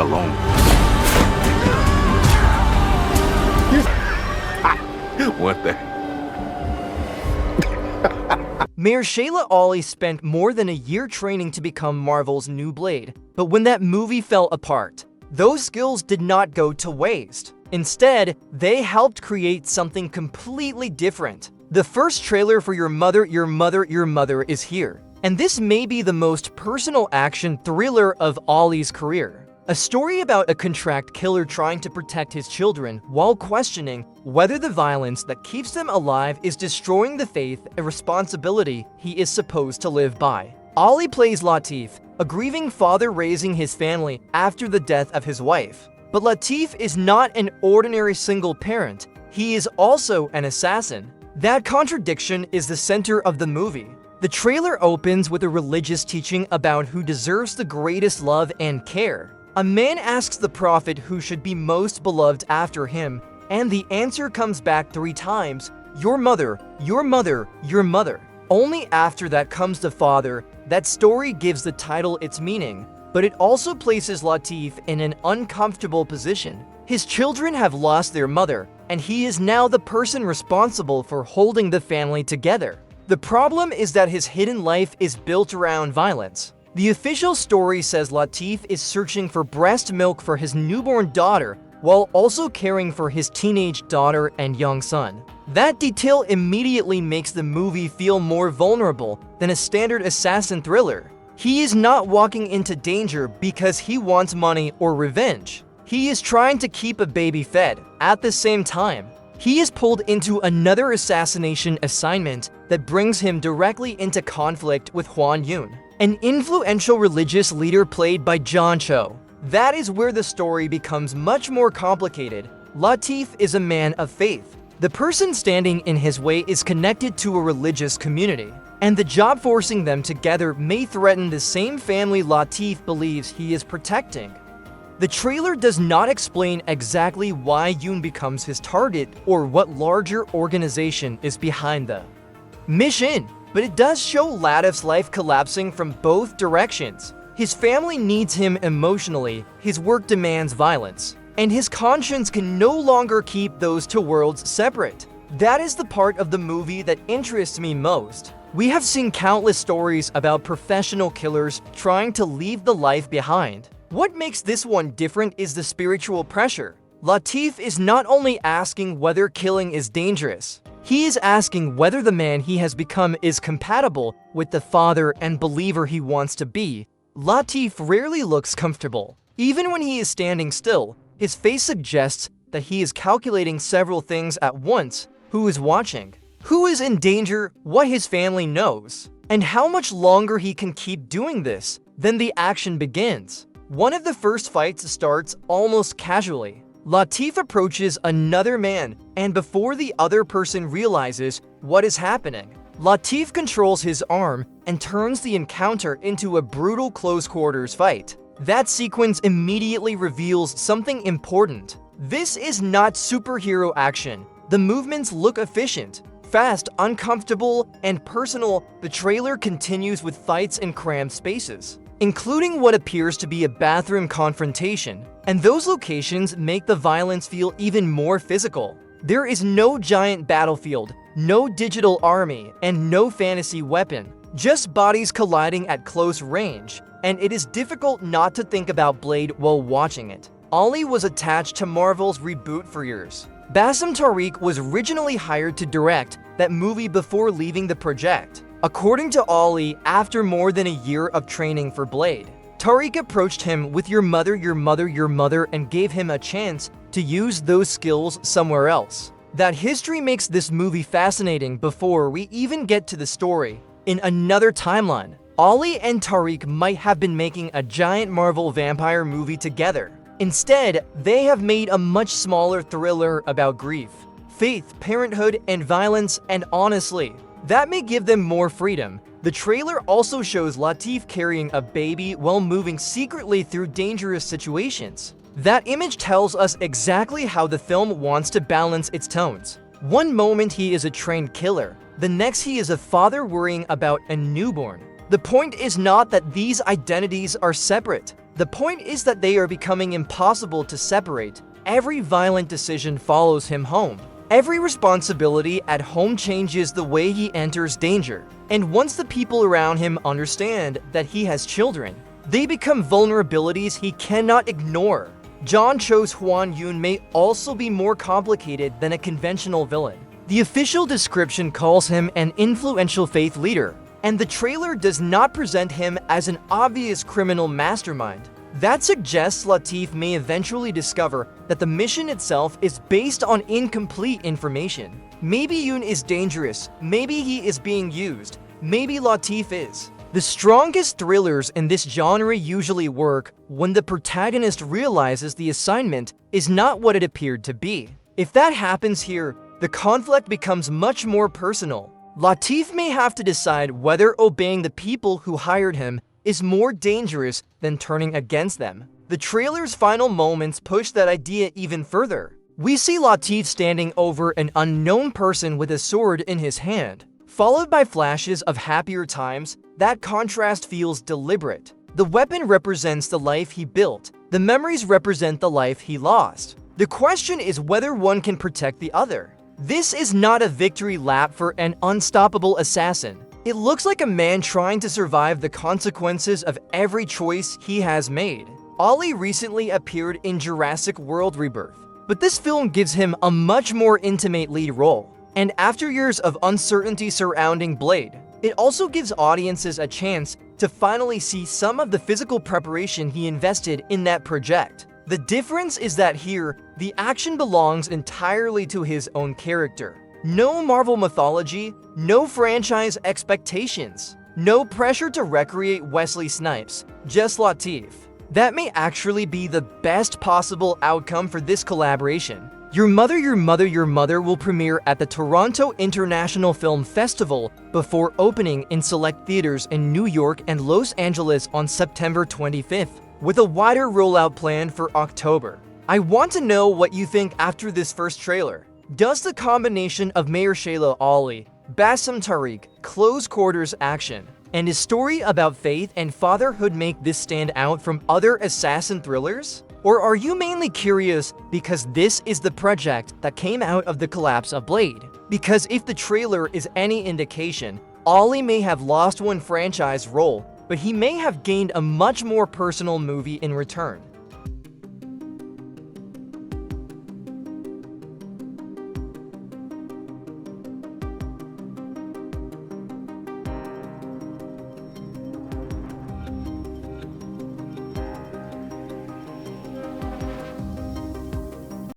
alone. What the? Mahershala Ali spent more than a year training to become Marvel's new Blade, but when that movie fell apart, those skills did not go to waste. Instead, they helped create something completely different. The first trailer for Your Mother, Your Mother, Your Mother is here, and this may be the most personal action thriller of Ali's career. A story about a contract killer trying to protect his children while questioning whether the violence that keeps them alive is destroying the faith and responsibility he is supposed to live by. Ali plays Latif, a grieving father raising his family after the death of his wife. But Latif is not an ordinary single parent, he is also an assassin. That contradiction is the center of the movie. The trailer opens with a religious teaching about who deserves the greatest love and care. A man asks the prophet who should be most beloved after him, and the answer comes back 3 times, your mother, your mother, your mother. Only after that comes the father. That story gives the title its meaning, but it also places Latif in an uncomfortable position. His children have lost their mother, and he is now the person responsible for holding the family together. The problem is that his hidden life is built around violence. The official story says Latif is searching for breast milk for his newborn daughter while also caring for his teenage daughter and young son. That detail immediately makes the movie feel more vulnerable than a standard assassin thriller. He is not walking into danger because he wants money or revenge. He is trying to keep a baby fed. At the same time, he is pulled into another assassination assignment that brings him directly into conflict with Hwan Yoon, an influential religious leader played by John Cho. That is where the story becomes much more complicated. Latif is a man of faith. The person standing in his way is connected to a religious community, and the job forcing them together may threaten the same family Latif believes he is protecting. The trailer does not explain exactly why Yoon becomes his target or what larger organization is behind the mission, but it does show Latif's life collapsing from both directions. His family needs him emotionally, his work demands violence, and his conscience can no longer keep those 2 worlds separate. That is the part of the movie that interests me most. We have seen countless stories about professional killers trying to leave the life behind. What makes this one different is the spiritual pressure. Latif is not only asking whether killing is dangerous, he is asking whether the man he has become is compatible with the father and believer he wants to be. Latif rarely looks comfortable. Even when he is standing still, his face suggests that he is calculating several things at once: who is watching, who is in danger, what his family knows, and how much longer he can keep doing this. Then the action begins. One of the first fights starts almost casually. Latif approaches another man, and before the other person realizes what is happening, Latif controls his arm and turns the encounter into a brutal close-quarters fight. That sequence immediately reveals something important. This is not superhero action. The movements look efficient, fast, uncomfortable, and personal. The trailer continues with fights in crammed spaces, including what appears to be a bathroom confrontation, and those locations make the violence feel even more physical. There is no giant battlefield, no digital army, and no fantasy weapon, just bodies colliding at close range, and it is difficult not to think about Blade while watching it. Ali was attached to Marvel's reboot for years. Bassam Tariq was originally hired to direct that movie before leaving the project. According to Ali, after more than a year of training for Blade, Tariq approached him with Your Mother, Your Mother, Your Mother and gave him a chance to use those skills somewhere else. That history makes this movie fascinating before we even get to the story. In another timeline, Ali and Tariq might have been making a giant Marvel vampire movie together. Instead, they have made a much smaller thriller about grief, faith, parenthood, and violence, and honestly, that may give them more freedom. The trailer also shows Latif carrying a baby while moving secretly through dangerous situations. That image tells us exactly how the film wants to balance its tones. One moment he is a trained killer, the next he is a father worrying about a newborn. The point is not that these identities are separate. The point is that they are becoming impossible to separate. Every violent decision follows him home. Every responsibility at home changes the way he enters danger. And once the people around him understand that he has children, they become vulnerabilities he cannot ignore. John Cho's Hwan Yoon may also be more complicated than a conventional villain. The official description calls him an influential faith leader, and the trailer does not present him as an obvious criminal mastermind. That suggests Latif may eventually discover that the mission itself is based on incomplete information. Maybe Yoon is dangerous, maybe he is being used, maybe Latif is. The strongest thrillers in this genre usually work when the protagonist realizes the assignment is not what it appeared to be. If that happens here, the conflict becomes much more personal. Latif may have to decide whether obeying the people who hired him is more dangerous than turning against them. The trailer's final moments push that idea even further. We see Latif standing over an unknown person with a sword in his hand, followed by flashes of happier times. That contrast feels deliberate. The weapon represents the life he built. The memories represent the life he lost. The question is whether one can protect the other. This is not a victory lap for an unstoppable assassin. It looks like a man trying to survive the consequences of every choice he has made. Ali recently appeared in Jurassic World Rebirth, but this film gives him a much more intimate lead role. And after years of uncertainty surrounding Blade, it also gives audiences a chance to finally see some of the physical preparation he invested in that project. The difference is that here, the action belongs entirely to his own character. No Marvel mythology, no franchise expectations, no pressure to recreate Wesley Snipes, just Latif. That may actually be the best possible outcome for this collaboration. Your Mother, Your Mother, Your Mother will premiere at the Toronto International Film Festival before opening in select theaters in New York and Los Angeles on September 25th, with a wider rollout planned for October. I want to know what you think after this first trailer. Does the combination of Mahershala Ali, Bassam Tariq, close quarters action, and his story about faith and fatherhood make this stand out from other assassin thrillers? Or are you mainly curious because this is the project that came out of the collapse of Blade? Because if the trailer is any indication, Ali may have lost one franchise role, but he may have gained a much more personal movie in return.